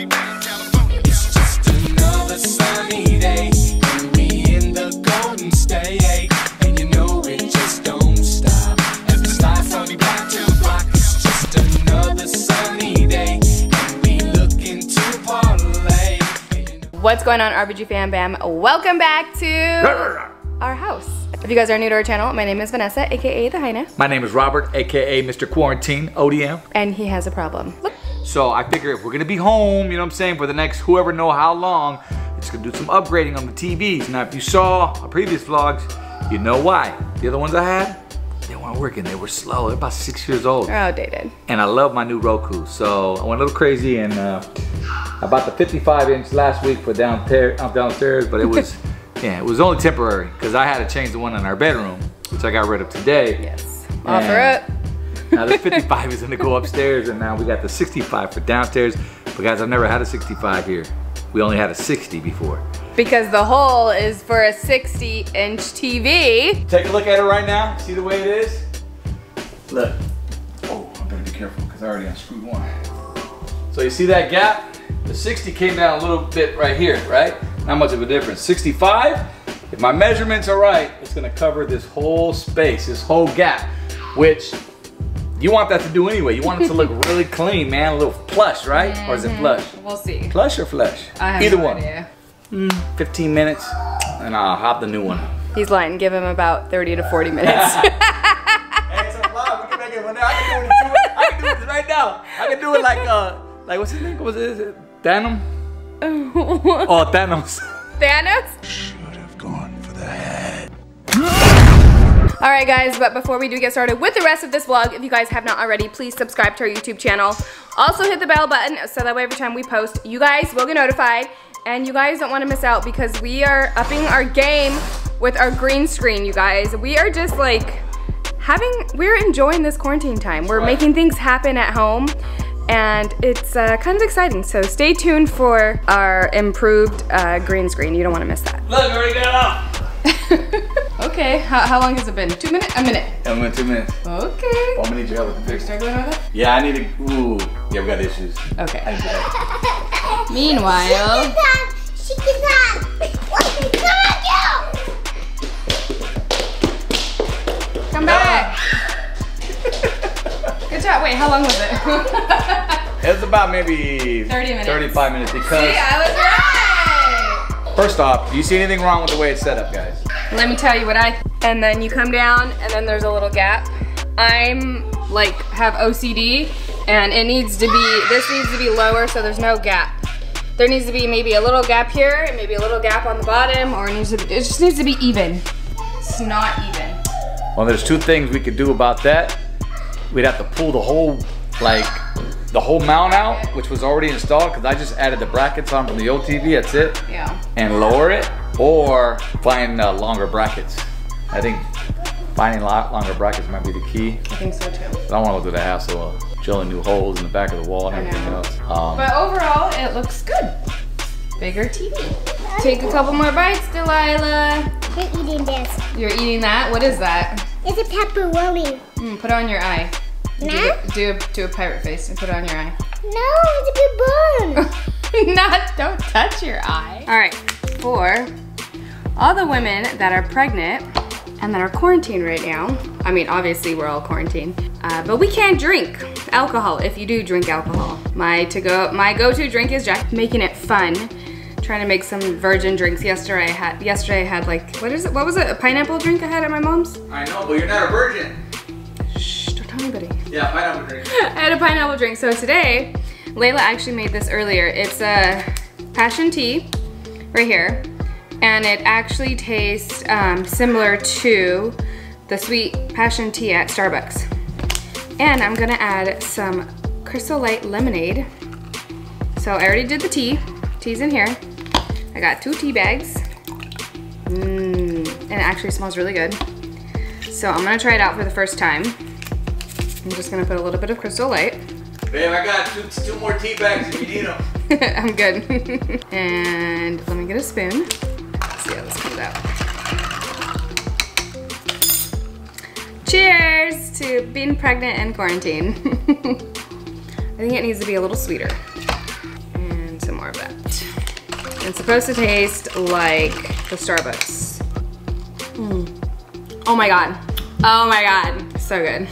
It's just another sunny day, and we in the Golden State, and you know it just don't stop. As we slide sunny back to the block, it's just another sunny day, and we looking to parlay. What's going on, RBG Fam Bam? Welcome back to our house. If you guys are new to our channel, my name is Vanessa, aka The Highness. My name is Robert, aka Mr. Quarantine, ODM. And he has a problem. Look. So I figure if we're gonna be home, you know what I'm saying, for the next whoever know how long, it's gonna do some upgrading on the TVs. Now if you saw our previous vlogs, you know why. The other ones I had, they weren't working, they were slow. They're about 6 years old. They're outdated. And I love my new Roku. So I went a little crazy and I bought the 55-inch last week for downstairs, but it was, yeah, it was only temporary because I had to change the one in our bedroom, which I got rid of today. Yes, offer it. Now the 55 is gonna go upstairs, and now we got the 65 for downstairs. But guys, I've never had a 65 here. We only had a 60 before. Because the hole is for a 60-inch TV. Take a look at it right now. See the way it is? Look. Oh, I better be careful because I already unscrewed one. So you see that gap? The 60 came down a little bit right here, right? Not much of a difference. 65, if my measurements are right, it's gonna cover this whole space, this whole gap, which you want that to do anyway. You want it to look really clean, man. A little plush, right? Or is it flush? We'll see. Plush or flush? I have Either no one. idea. 15 minutes, and I'll hop the new one. He's lying. Give him about 30 to 40 minutes. Hey, it's a vlog. We can make it one day. I can do it right now. I can do it like what's his name? What's it? Thanos? Oh, Thanos. Thanos? Should have gone for the head. Alright guys, but before we do get started with the rest of this vlog, if you guys have not already, please subscribe to our YouTube channel. Also hit the bell button so that way every time we post, you guys will get notified. And you guys don't want to miss out because we are upping our game with our green screen, you guys. We are just like we're enjoying this quarantine time. We're making things happen at home. And it's kind of exciting, so stay tuned for our improved green screen. You don't want to miss that. Look, we already got it off. Okay, how long has it been? 2 minutes? A minute? I'm in 2 minutes. Okay. Oh, I'm gonna need your help with the fix. Start going over? Yeah, I need to, ooh. Yeah, we got issues. Okay. I need your help. Meanwhile. Come back. Good job. Wait, how long was it? It was about maybe 30 minutes. 35 minutes because, See, I was right. First off, do you see anything wrong with the way it's set up, guys? Let me tell you what and then you come down and then there's a little gap. I'm like have OCD and this needs to be lower so there's no gap. There needs to be maybe a little gap here and maybe a little gap on the bottom, or it just needs to be even. It's not even. Well, there's two things we could do about that. We'd have to pull the whole mount out, which was already installed because I just added the brackets on from the old TV, that's it. Yeah. And lower it, or find longer brackets. I think finding longer brackets might be the key. I think so too. I don't want to go through the hassle of drilling new holes in the back of the wall and everything else. But overall, it looks good. Bigger TV. Take a couple more bites, Delilah. You're eating this. You're eating that? What is that? It's a pepperoni. Put it on your eye. Nah? Do a pirate face and put it on your eye. No, it's a big burn. Don't touch your eye. All right, for all the women that are pregnant and that are quarantined right now, I mean, obviously we're all quarantined, but we can't drink alcohol if you do drink alcohol. My go-to drink is Jack, making it fun. Trying to make some virgin drinks. Yesterday I had like, what was it? A pineapple drink I had at my mom's? I know, but you're not a virgin. Shh, don't tell anybody. Yeah, pineapple drink. I had a pineapple drink. So today, Layla actually made this earlier. It's a passion tea right here. And it actually tastes similar to the sweet passion tea at Starbucks. And I'm gonna add some Crystal Light lemonade. So I already did the tea. Tea's in here. I got 2 tea bags. And it actually smells really good. So I'm gonna try it out for the first time. I'm just gonna put a little bit of Crystal Light. Babe, I got two more tea bags if you need them. I'm good. And let me get a spoon. Let's see how this comes out. Cheers to being pregnant and quarantine. I think it needs to be a little sweeter. And more of that. It's supposed to taste like the Starbucks. Oh my God. Oh my God, so good.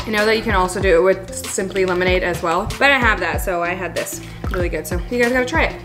I know that you can also do it with simply lemonade as well, but I didn't have that, so I had this. Really good, so you guys gotta try it.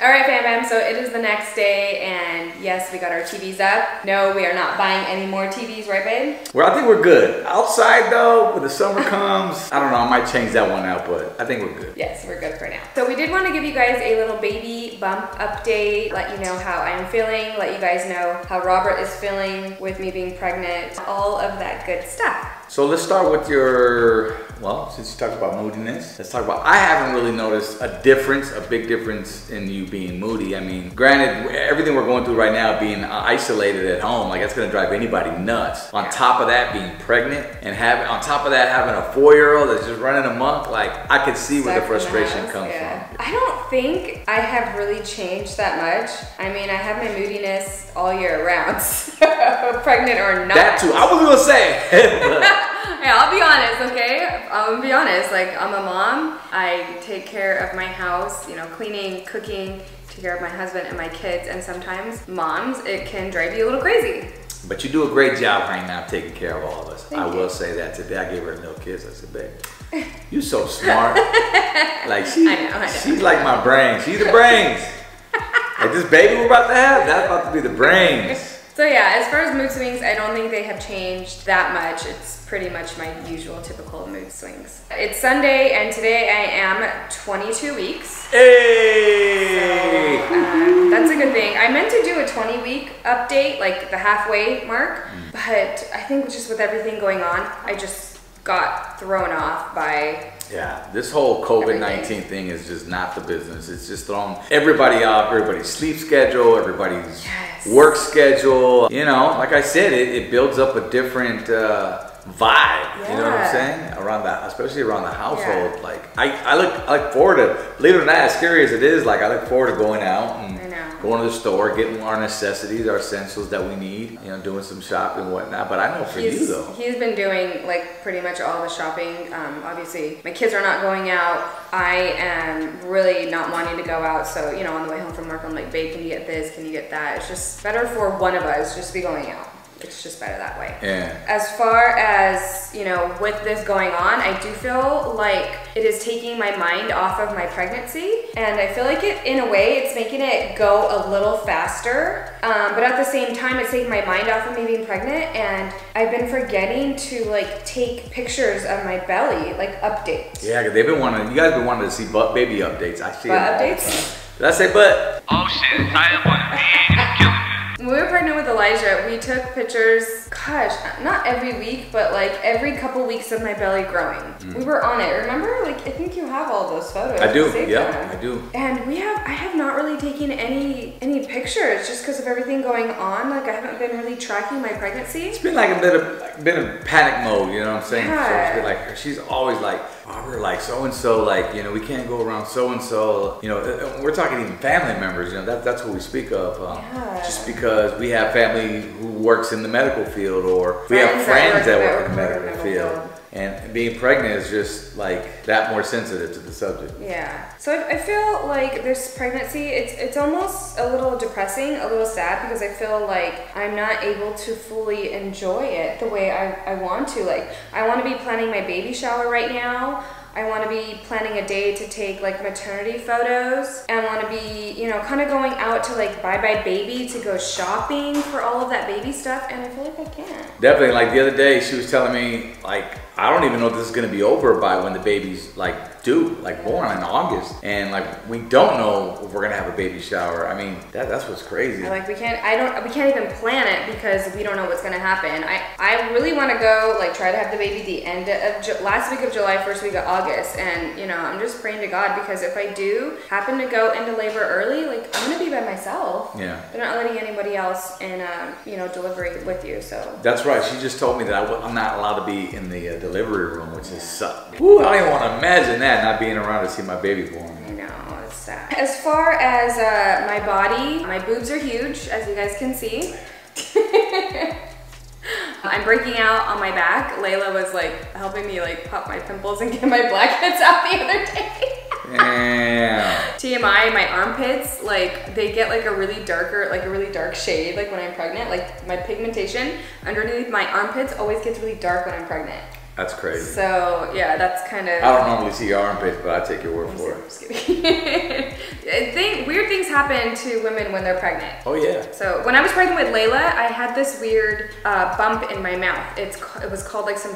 All right, fam bam, so it is the next day, and yes, we got our TVs up. No, we are not buying any more TVs, right, babe? Well, I think we're good. Outside though, when the summer comes, I don't know, I might change that one out, but I think we're good. Yes, we're good for now. So we did want to give you guys a little baby bump update, let you know how I am feeling, let you guys know how Robert is feeling with me being pregnant, all of that good stuff. So let's start with your, well, since you talked about moodiness, let's talk about, I haven't really noticed a difference, a big difference in you being moody. I mean, granted, everything we're going through right now, being isolated at home, like that's gonna drive anybody nuts. On top of that, being pregnant, and on top of that, having a 4-year-old that's just running amok, like I could see where the frustration comes from. I don't think I have really changed that much. I mean, I have my moodiness all year round, so pregnant or not. That too, I was gonna say. Yeah, I'll be honest, okay? I'll be honest, like I'm a mom. I take care of my house, you know, cleaning, cooking, take care of my husband and my kids, and sometimes moms, it can drive you a little crazy. But you do a great job right now taking care of all of us. Thank you. I will say that today. I gave her a little kiss. I said, babe, you so smart. Like I know. She's like my brain. She's the brains. Like this baby we're about to have, that's about to be the brains. So yeah, as far as mood swings, I don't think they have changed that much. It's pretty much my usual typical mood swings. It's Sunday, and today I am 22 weeks. Hey! So, that's a good thing. I meant to do a 20-week update, like the halfway mark, but I think just with everything going on, I just got thrown off by yeah, this whole COVID-19 thing is just not the business. It's just throwing everybody off, everybody's sleep schedule, everybody's work schedule. You know, like I said, it builds up a different vibe, you know what I'm saying? Around that, especially around the household. Yeah. Like I look forward to, believe it or not, as scary as it is, like I look forward to going out and going to the store, getting our necessities, our essentials that we need, you know, doing some shopping and whatnot. But I know for you though. He's been doing like pretty much all the shopping. Obviously my kids are not going out. I am really not wanting to go out. So, you know, on the way home from work, I'm like, babe, can you get this? Can you get that? It's just better for one of us just to be going out. It's just better that way. Yeah. As far as, you know, with this going on, I do feel like it is taking my mind off of my pregnancy. And I feel like it, in a way, it's making it go a little faster. But at the same time, it's taking my mind off of me being pregnant. And I've been forgetting to like take pictures of my belly, like updates. Yeah, because they've been wanting, you guys been wanting to see baby updates. I see butt updates? Did I say butt? Oh shit, I am one big killing. When we were pregnant with Elijah, we took pictures, gosh, not every week, but like every couple weeks of my belly growing. We were on it, remember? Like, I think you have all those photos. I do, yeah, I do. And I have not really taken any pictures just because of everything going on. Like, I haven't been really tracking my pregnancy. It's been like been in panic mode, you know what I'm saying? Yeah. So it's been like, she's always like, Robert, like so-and-so, like, you know, we can't go around so-and-so. You know, we're talking even family members, you know, that's what we speak of. Just because we have family who works in the medical field, or we have friends that work in the medical field. And being pregnant is just like that more sensitive to the subject. Yeah. So I feel like this pregnancy, it's almost a little depressing, a little sad, because I feel like I'm not able to fully enjoy it the way I want to. Like, I want to be planning my baby shower right now. I want to be planning a day to take like maternity photos, and want to be, you know, kind of going out to like Bye Bye Baby to go shopping for all of that baby stuff, and I feel like I can't. Definitely, like the other day she was telling me, like, I don't even know if this is going to be over by when the baby's like due, like born in August, and like we don't know if we're gonna have a baby shower. I mean, that's what's crazy. Like we can't even plan it because we don't know what's gonna happen. I really want to go like try to have the baby the end of last week of July, first week of August, and you know, I'm just praying to God, because if I do happen to go into labor early, like I'm gonna be by myself. Yeah. They're not letting anybody else in, you know, delivery with you. So that's right. She just told me that I'm not allowed to be in the delivery room, which is suck. Ooh, I don't even want to imagine that, not being around to see my baby born. I know, it's sad. As far as my body, my boobs are huge, as you guys can see. I'm breaking out on my back. Layla was like helping me like pop my pimples and get my blackheads out the other day. Damn. TMI, my armpits, like they get like a really dark shade like when I'm pregnant. Like my pigmentation underneath my armpits always gets really dark when I'm pregnant. That's crazy. So yeah, that's kind of. I don't normally see your armpits, but I take your word for it. I'm just kidding. Weird things happen to women when they're pregnant. Oh yeah. So when I was pregnant with Layla, I had this weird bump in my mouth. It was called like some